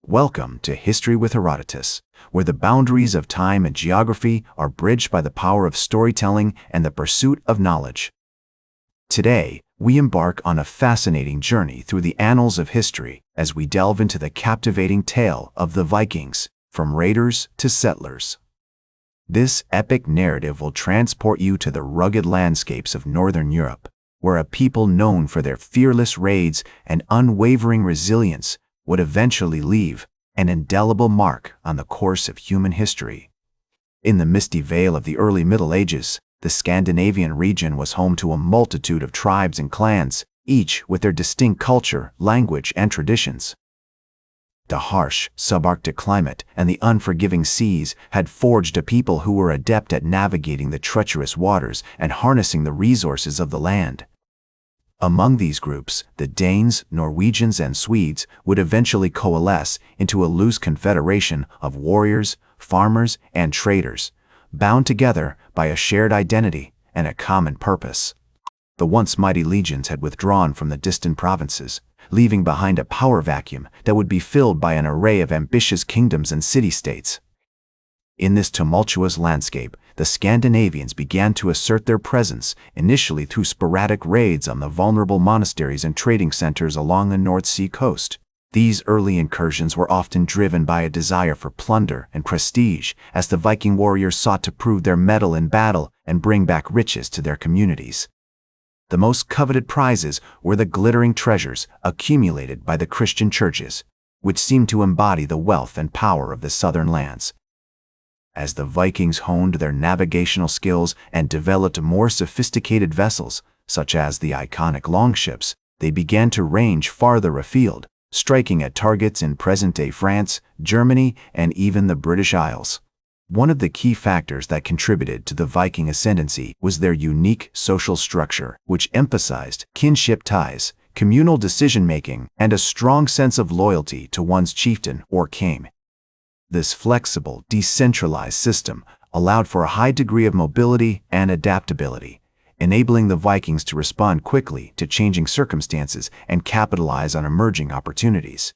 Welcome to History with Herodotus, where the boundaries of time and geography are bridged by the power of storytelling and the pursuit of knowledge. Today, we embark on a fascinating journey through the annals of history as we delve into the captivating tale of the Vikings, from raiders to settlers. This epic narrative will transport you to the rugged landscapes of Northern Europe, where a people known for their fearless raids and unwavering resilience would eventually leave an indelible mark on the course of human history. In the misty veil of the early Middle Ages, the Scandinavian region was home to a multitude of tribes and clans, each with their distinct culture, language, and traditions. The harsh, subarctic climate and the unforgiving seas had forged a people who were adept at navigating the treacherous waters and harnessing the resources of the land. Among these groups, the Danes, Norwegians, and Swedes would eventually coalesce into a loose confederation of warriors, farmers, and traders, bound together by a shared identity and a common purpose. The once mighty legions had withdrawn from the distant provinces, leaving behind a power vacuum that would be filled by an array of ambitious kingdoms and city-states. In this tumultuous landscape, the Scandinavians began to assert their presence, initially through sporadic raids on the vulnerable monasteries and trading centers along the North Sea coast. These early incursions were often driven by a desire for plunder and prestige, as the Viking warriors sought to prove their mettle in battle and bring back riches to their communities. The most coveted prizes were the glittering treasures accumulated by the Christian churches, which seemed to embody the wealth and power of the southern lands. As the Vikings honed their navigational skills and developed more sophisticated vessels, such as the iconic longships, they began to range farther afield, striking at targets in present-day France, Germany, and even the British Isles. One of the key factors that contributed to the Viking ascendancy was their unique social structure, which emphasized kinship ties, communal decision-making, and a strong sense of loyalty to one's chieftain or king. This flexible, decentralized system allowed for a high degree of mobility and adaptability, enabling the Vikings to respond quickly to changing circumstances and capitalize on emerging opportunities.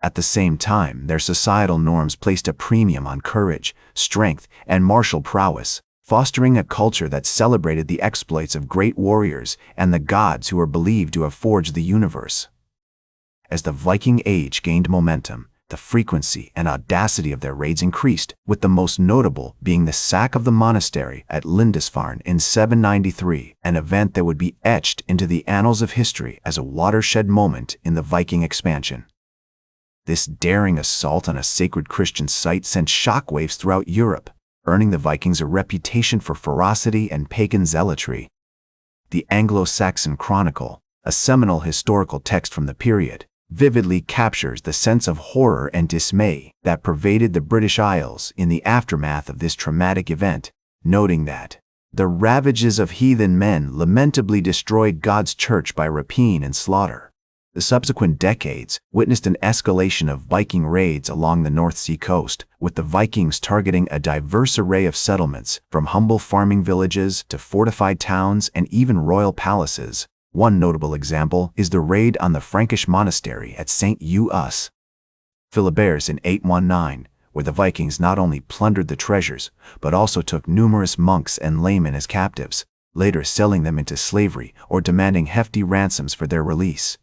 At the same time, their societal norms placed a premium on courage, strength, and martial prowess, fostering a culture that celebrated the exploits of great warriors and the gods who were believed to have forged the universe. As the Viking Age gained momentum, the frequency and audacity of their raids increased, with the most notable being the sack of the monastery at Lindisfarne in 793, an event that would be etched into the annals of history as a watershed moment in the Viking expansion. This daring assault on a sacred Christian site sent shockwaves throughout Europe, earning the Vikings a reputation for ferocity and pagan zealotry. The Anglo-Saxon Chronicle, a seminal historical text from the period, vividly captures the sense of horror and dismay that pervaded the British Isles in the aftermath of this traumatic event, noting that the ravages of heathen men lamentably destroyed God's church by rapine and slaughter. The subsequent decades witnessed an escalation of Viking raids along the North Sea coast, with the Vikings targeting a diverse array of settlements, from humble farming villages to fortified towns and even royal palaces. One notable example is the raid on the Frankish monastery at St. Us, Philibert in 819, where the Vikings not only plundered the treasures, but also took numerous monks and laymen as captives, later selling them into slavery or demanding hefty ransoms for their release.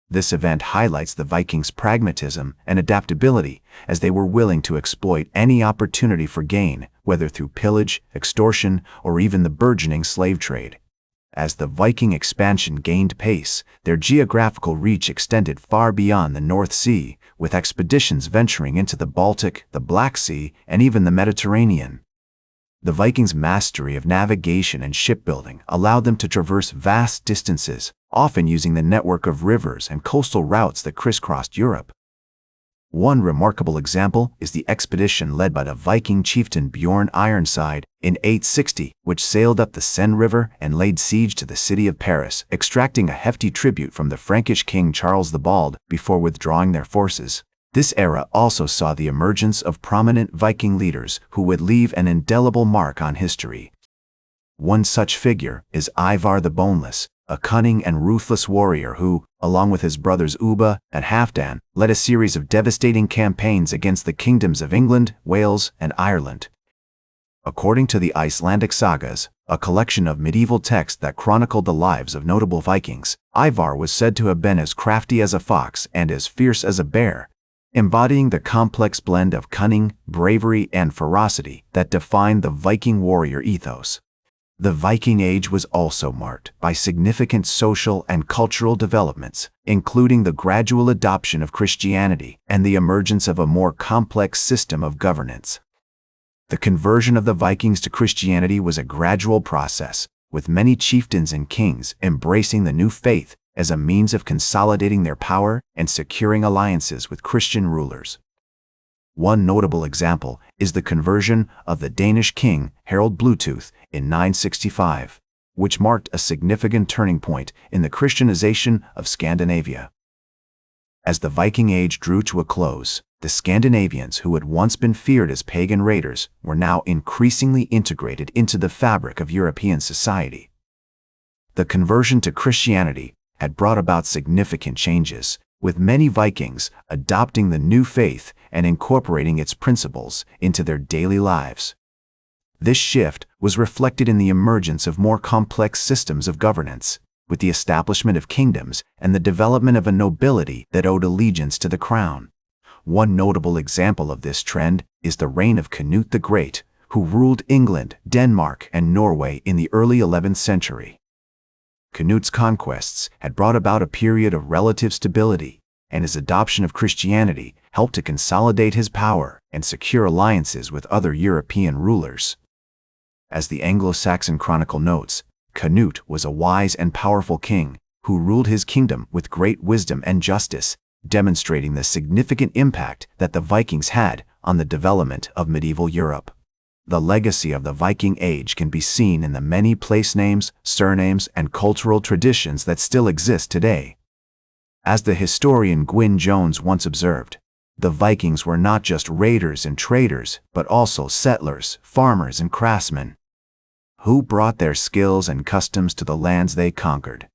This event highlights the Vikings' pragmatism and adaptability, as they were willing to exploit any opportunity for gain, whether through pillage, extortion, or even the burgeoning slave trade. As the Viking expansion gained pace, their geographical reach extended far beyond the North Sea, with expeditions venturing into the Baltic, the Black Sea, and even the Mediterranean. The Vikings' mastery of navigation and shipbuilding allowed them to traverse vast distances, often using the network of rivers and coastal routes that crisscrossed Europe. One remarkable example is the expedition led by the Viking chieftain Bjorn Ironside in 860, which sailed up the Seine River and laid siege to the city of Paris, extracting a hefty tribute from the Frankish king Charles the Bald before withdrawing their forces. This era also saw the emergence of prominent Viking leaders who would leave an indelible mark on history. One such figure is Ivar the Boneless, a cunning and ruthless warrior who, along with his brothers Uba and Halfdan, led a series of devastating campaigns against the kingdoms of England, Wales, and Ireland. According to the Icelandic sagas, a collection of medieval texts that chronicled the lives of notable Vikings, Ivar was said to have been as crafty as a fox and as fierce as a bear, embodying the complex blend of cunning, bravery, and ferocity that defined the Viking warrior ethos. The Viking Age was also marked by significant social and cultural developments, including the gradual adoption of Christianity and the emergence of a more complex system of governance. The conversion of the Vikings to Christianity was a gradual process, with many chieftains and kings embracing the new faith as a means of consolidating their power and securing alliances with Christian rulers. One notable example is the conversion of the Danish king Harald Bluetooth in 965, which marked a significant turning point in the Christianization of Scandinavia. As the Viking Age drew to a close, the Scandinavians who had once been feared as pagan raiders were now increasingly integrated into the fabric of European society. The conversion to Christianity had brought about significant changes, with many Vikings adopting the new faith and incorporating its principles into their daily lives. This shift was reflected in the emergence of more complex systems of governance, with the establishment of kingdoms and the development of a nobility that owed allegiance to the crown. One notable example of this trend is the reign of Canute the Great, who ruled England, Denmark, and Norway in the early 11th century. Canute's conquests had brought about a period of relative stability, and his adoption of Christianity helped to consolidate his power and secure alliances with other European rulers. As the Anglo-Saxon Chronicle notes, Canute was a wise and powerful king who ruled his kingdom with great wisdom and justice, demonstrating the significant impact that the Vikings had on the development of medieval Europe. The legacy of the Viking Age can be seen in the many place names, surnames, and cultural traditions that still exist today. As the historian Gwyn Jones once observed, the Vikings were not just raiders and traders, but also settlers, farmers, and craftsmen, who brought their skills and customs to the lands they conquered.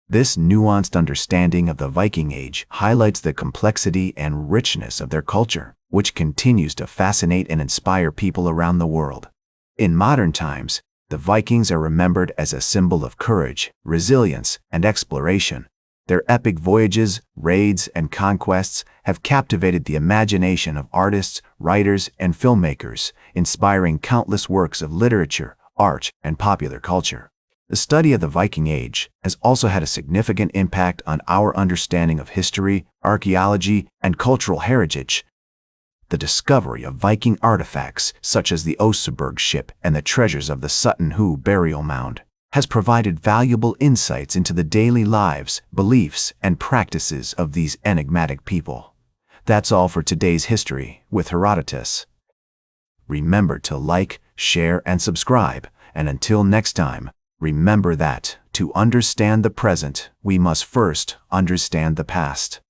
This nuanced understanding of the Viking Age highlights the complexity and richness of their culture, which continues to fascinate and inspire people around the world. In modern times, the Vikings are remembered as a symbol of courage, resilience, and exploration. Their epic voyages, raids, and conquests have captivated the imagination of artists, writers, and filmmakers, inspiring countless works of literature, art, and popular culture. The study of the Viking Age has also had a significant impact on our understanding of history, archaeology, and cultural heritage. The discovery of Viking artifacts, such as the Oseberg ship and the treasures of the Sutton Hoo burial mound, has provided valuable insights into the daily lives, beliefs, and practices of these enigmatic people. That's all for today's History with Herodotus. Remember to like, share, and subscribe, and until next time, remember that, to understand the present, we must first understand the past.